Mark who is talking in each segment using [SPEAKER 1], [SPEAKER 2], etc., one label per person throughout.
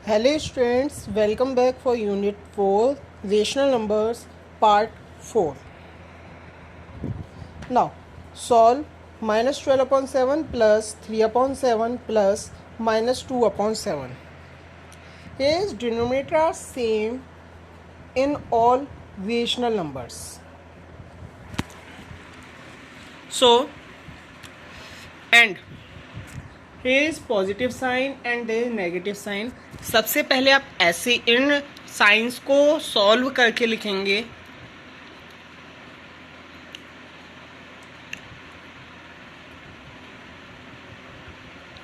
[SPEAKER 1] Hello students, welcome back for Unit 4, Rational Numbers, Part 4. Now, solve minus 12 upon 7 plus 3 upon 7 plus minus 2 upon 7. Here denominator are same in all rational numbers. So, and here is positive sign and there is negative sign. सबसे पहले आप ऐसे in science को solve करके लिखेंगे.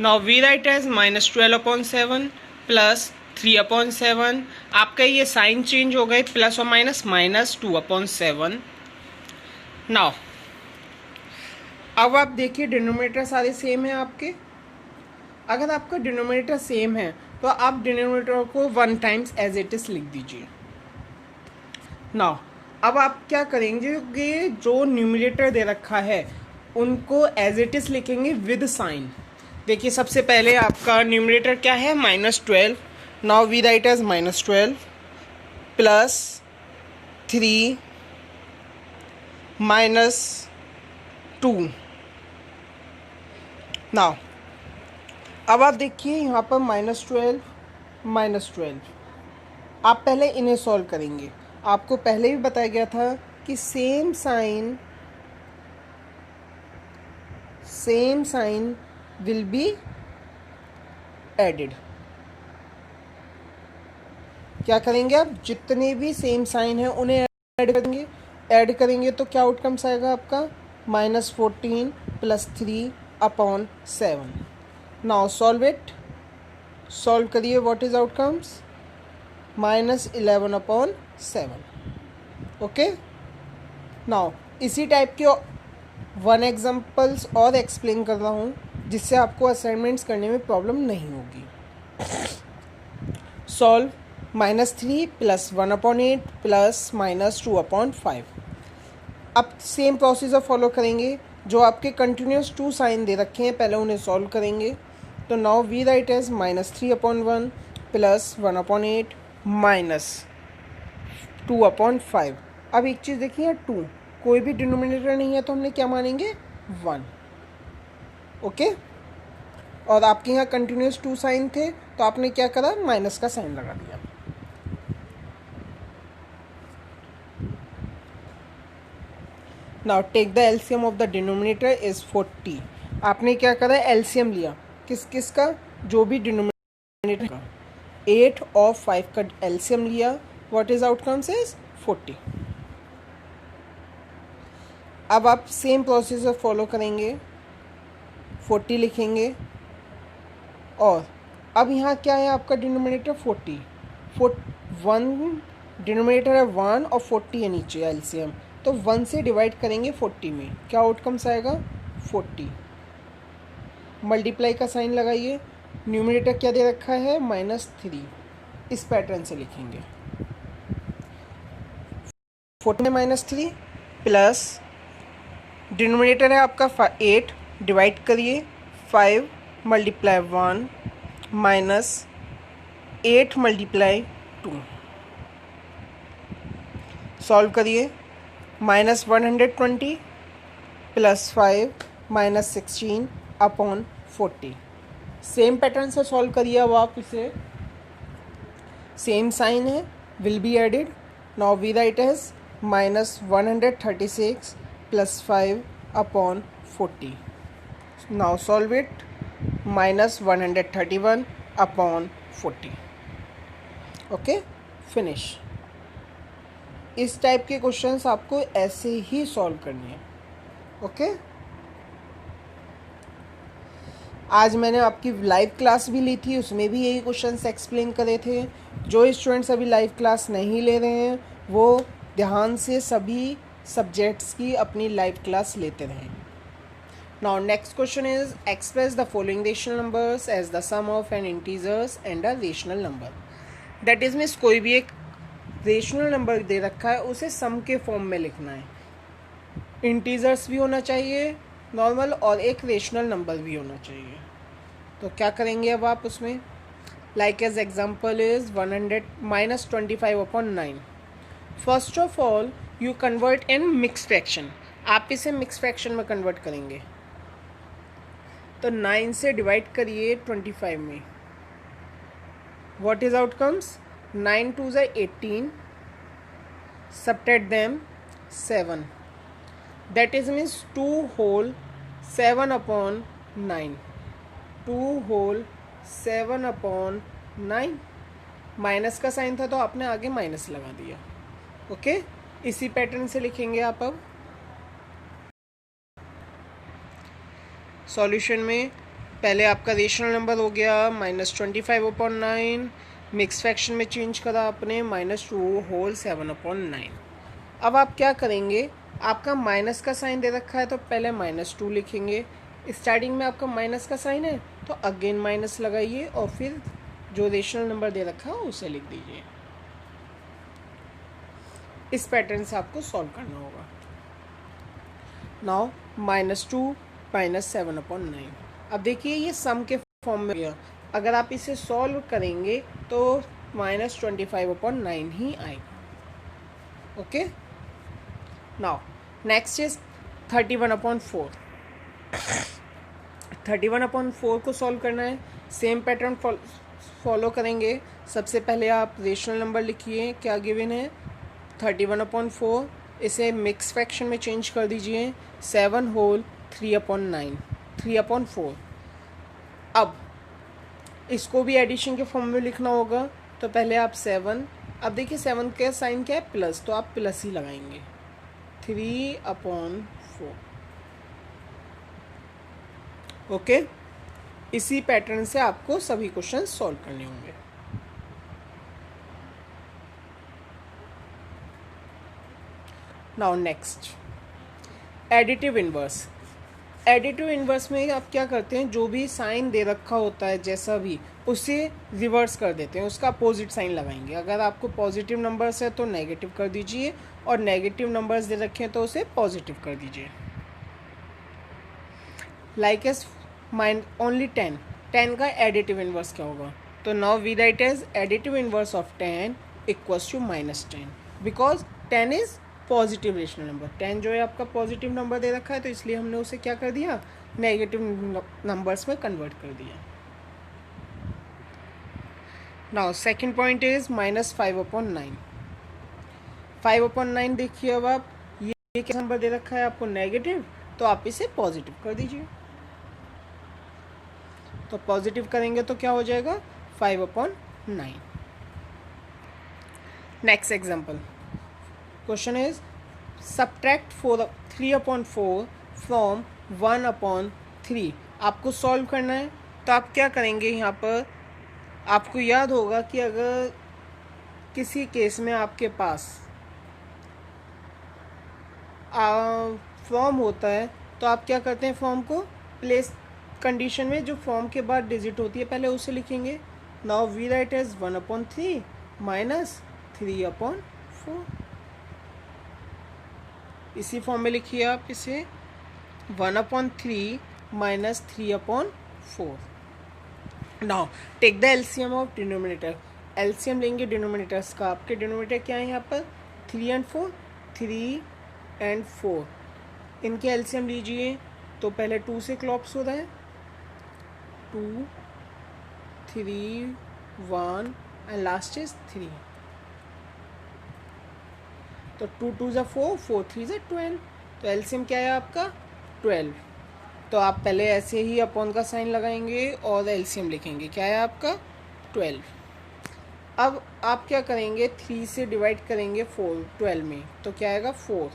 [SPEAKER 1] Now we write as minus 12 upon 7 plus 3 upon 7. आपका ये sign change हो गए प्लस और माइनस माइनस 2 अपॉन 7. नाउ अब आप देखिए डिनोमिनेटर सारे सेम है आपके. अगर आपका डिनोमिनेटर सेम है तो आप डिनोमिनेटर को 1 टाइम्स एज इट इज लिख दीजिए. नाउ अब आप क्या करेंगे कि जो न्यूमरेटर दे रखा है उनको एज इट इज लिखेंगे विद साइन. देखिए सबसे पहले आपका न्यूमरेटर क्या है -12. Now we write as -12 plus 3 -2. Now अब आप देखिए यहाँ पर -12 आप पहले इन्हें सॉल्व करेंगे. आपको पहले भी बताया गया था कि same sign will be added. क्या करेंगे आप जितने भी सेम साइन हैं उन्हें ऐड करेंगे तो क्या आउटकम्स आएगा आपका -14 plus 3 upon 7. Now solve it. Solve करिए. What is outcomes -11 upon 7. Okay. Now इसी टाइप के 1 एग्जाम्पल्स और एक्सप्लेन कर रहा हूँ जिससे आपको असाइनमेंट्स करने में प्रॉब्लम नहीं होगी. Solve -3 plus 1 upon 8 plus -2 upon 5. अब सेम प्रोसीजर फॉलो करेंगे. जो आपके कंटिन्यूस 2 साइन दे रखे हैं पहले उन्हें सॉल्व करेंगे. तो now we write as -3 upon 1 plus 1 upon 8 minus 2 upon 5. अब एक चीज़ देखिए 2 कोई भी डिनोमिनेटर नहीं है तो हमने क्या मानेंगे 1. ओके. और आपके यहाँ कंटिन्यूस 2 साइन थे तो आपने क्या करा माइनस का साइन लगा दिया. Now take the LCM of the denominator is 40. आपने क्या करा एलसीएम लिया किस का जो भी डिनोमिनेटर का 8 और 5 का एलसीएम लिया. What is outcomes is 40. अब आप सेम प्रोसीजर फॉलो करेंगे. 40 लिखेंगे और अब यहाँ क्या है आपका डिनोमिनेटर 40. 1 डिनोमिनेटर है 1 और 40 है नीचे एलसीएम. तो 1 से डिवाइड करेंगे 40 में. क्या आउटकम्स आएगा 40. मल्टीप्लाई का साइन लगाइए. न्यूमरेटर क्या दे रखा है -3. इस पैटर्न से लिखेंगे 40 में -3 प्लस डिनोमिनेटर है आपका 8 डिवाइड करिए 5 मल्टीप्लाई 1 माइनस 8 मल्टीप्लाई 2. सॉल्व करिए. -120 plus 5 minus 16 upon 40. Same pattern से सॉल्व करिए. अब आप इसे सेम साइन है will be added. Now we write as -136 plus 5 upon 40. Now solve it. -131 upon 40. Okay finish. इस टाइप के क्वेश्चंस आपको ऐसे ही सॉल्व करने हैं. ओके. आज मैंने आपकी लाइव क्लास भी ली थी उसमें भी यही क्वेश्चंस एक्सप्लेन करे थे. जो स्टूडेंट्स अभी लाइव क्लास नहीं ले रहे हैं वो ध्यान से सभी सब्जेक्ट्स की अपनी लाइव क्लास लेते रहें. Now next question is express the following rational numbers as the sum of an integers and a rational number. That is means कोई भी एक रेशनल नंबर दे रखा है उसे सम के फॉर्म में लिखना है. इंटीजर्स भी होना चाहिए नॉर्मल और एक रेशनल नंबर भी होना चाहिए. तो क्या करेंगे अब आप उसमें like as example is 100 minus 25 upon 9. First of all you convert in mix fraction, आप इसे मिक्स फ्रैक्शन में कन्वर्ट करेंगे। तो 9 से डिवाइड करिए 25 में, व्हाट इज आउटकम्स? 9 2 ज़ा 18, subtract them 7, that is means 2 whole 7 upon 9, 2 whole 7 upon 9। Minus का साइन था तो आपने आगे माइनस लगा दिया। ओके, इसी पैटर्न से लिखेंगे आप। अब सॉल्यूशन में पहले आपका रेशनल नंबर हो गया -25/9, मिक्स फ्रैक्शन में चेंज करा आपने -2 होल 7/9। अब आप क्या करेंगे, आपका माइनस का साइन दे रखा है तो पहले -2 लिखेंगे। स्टार्टिंग में आपका माइनस का साइन है तो अगेन माइनस लगाइए और फिर जो रेशनल नंबर दे रखा है उसे लिख दीजिए। इस पैटर्न से आपको सॉल्व करना होगा। नाउ -2 -7/9। अब देखिए ये सम के फॉर्म में गया, अगर आप इसे सॉल्व करेंगे तो -25/9 ही आएगा। Okay, now next is 31/4। 31/4 को सॉल्व करना है, सेम पैटर्न फॉलो करेंगे। सबसे पहले आप रेशनल नंबर लिखिए, क्या गिवन है 31/4, इसे मिक्स फ्रैक्शन में चेंज कर दीजिए 7 होल 3/9, 3/4। अब इसको भी एडिशन के फॉर्म में लिखना होगा, तो पहले आप 7, अब देखिए 7 का साइन क्या है प्लस, तो आप प्लस ही लगाएंगे 3/4। ओके, इसी पैटर्न से आपको सभी क्वेश्चन सॉल्व करने होंगे। Now next additive inverse. Additive inverse में आप क्या करते हैं, जो भी साइन दे रखा होता है जैसा भी, उसे रिवर्स कर देते हैं, उसका अपोजिट साइन लगाएंगे। अगर आपको पॉजिटिव नंबर्स है तो नेगेटिव कर दीजिए, और नेगेटिव नंबर्स दे रखे हैं तो उसे पॉजिटिव कर दीजिए। लाइक एस ओनली 10, 10 का एडिटिव इन्वर्स क्या होगा? तो now we write as additive inverse of 10 equals to -10, because 10 is positive rational number. 10 जो है आपका पॉजिटिव नंबर दे रखा है, तो इसलिए हमने उसे क्या कर दिया, नेगेटिव नंबर्स में कन्वर्ट कर दिया। Now second point is -5/9। 5/9 देखिए, अब आप ये क्या नंबर दे रखा है आपको नेगेटिव, तो आप इसे पॉजिटिव कर दीजिए। तो पॉजिटिव करेंगे तो क्या हो जाएगा 5/9। Next example, question is subtract 3/4 from 1/3। आपको सॉल्व करना है, तो आप क्या करेंगे, यहाँ पर आपको याद होगा कि अगर किसी केस में आपके पास फॉर्म होता है तो आप क्या करते हैं, फॉर्म को प्लेस कंडीशन में जो फॉर्म के बाद डिजिट होती है पहले उसे लिखेंगे। Now we write as 1/3 -3/4। इसी फॉर्म में लिखिए आप इसे 1/3 -3/4। Now take the LCM of denominator. LCM लेंगे डिनोमिनेटर्स का। आपके डिनोमिनेटर क्या है यहाँ पर 3 and 4, 3 and 4। इनके एलसीएम लीजिए, तो पहले 2 से क्लॉप्स हो रहा है, 2 3 1 एंड लास्ट इज 3। तो 2 2 ज़ा 4, 4 3 ज़ा 12। तो एलसीएम क्या है आपका 12। तो आप पहले ऐसे ही अपॉन का साइन लगाएंगे और एलसीएम लिखेंगे, क्या है आपका 12। अब आप क्या करेंगे, 3 से डिवाइड करेंगे 12 में, तो क्या आएगा 4,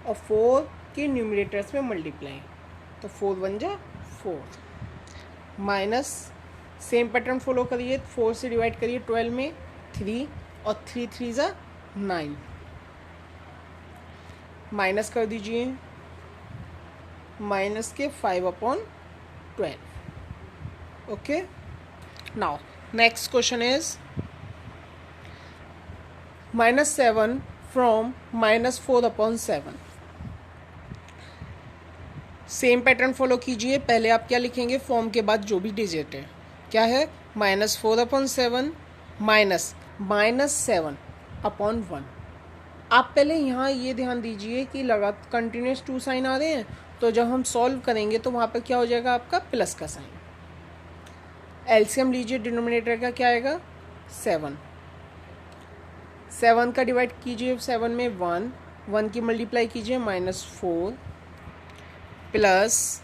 [SPEAKER 1] और 4 के न्यूमरेटर्स में मल्टीप्लाई, तो 4 1 जा 4 माइनस, सेम पैटर्न फॉलो करिए, 4 से डिवाइड करिए 12 में 3, और 3 3 ज़ा 9, माइनस कर दीजिए, माइनस के 5/12। Okay, now next question is -7 from -4/7। Same pattern follow कीजिए, पहले आप क्या लिखेंगे, फॉर्म के बाद जो भी डिजिट है, क्या है -4/7 -7/1। आप पहले यहाँ ये ध्यान दीजिए कि लगातार कंटिन्यूस 2 साइन आ रहे हैं, तो जब हम सॉल्व करेंगे तो वहाँ पर क्या हो जाएगा आपका प्लस का साइन। एलसीएम लीजिए, डिनोमिनेटर का क्या आएगा 7 का डिवाइड कीजिए 7 में 1 की मल्टीप्लाई कीजिए -4 प्लस,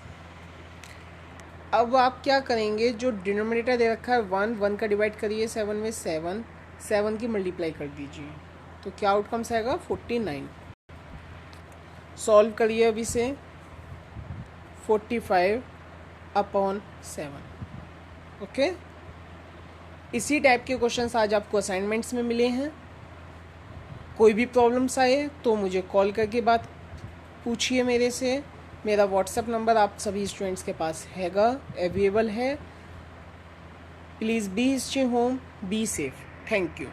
[SPEAKER 1] अब आप क्या करेंगे, जो डिनोमिनेटर दे रखा है 1 का डिवाइड करिए 7 में 7 की मल्टीप्लाई कर दीजिए, तो क्या आउटकम्स आएगा 49। सॉल्व करिए अब इसे 45/7। ओके, इसी टाइप के क्वेश्चंस आज आपको असाइनमेंट्स में मिले हैं। कोई भी प्रॉब्लम्स आए तो मुझे कॉल करके बात पूछिए मेरे से। मेरा व्हाट्सएप नंबर आप सभी स्टूडेंट्स के पास हैगा, अवेलेबल है। Please be stay home, be safe. Thank you.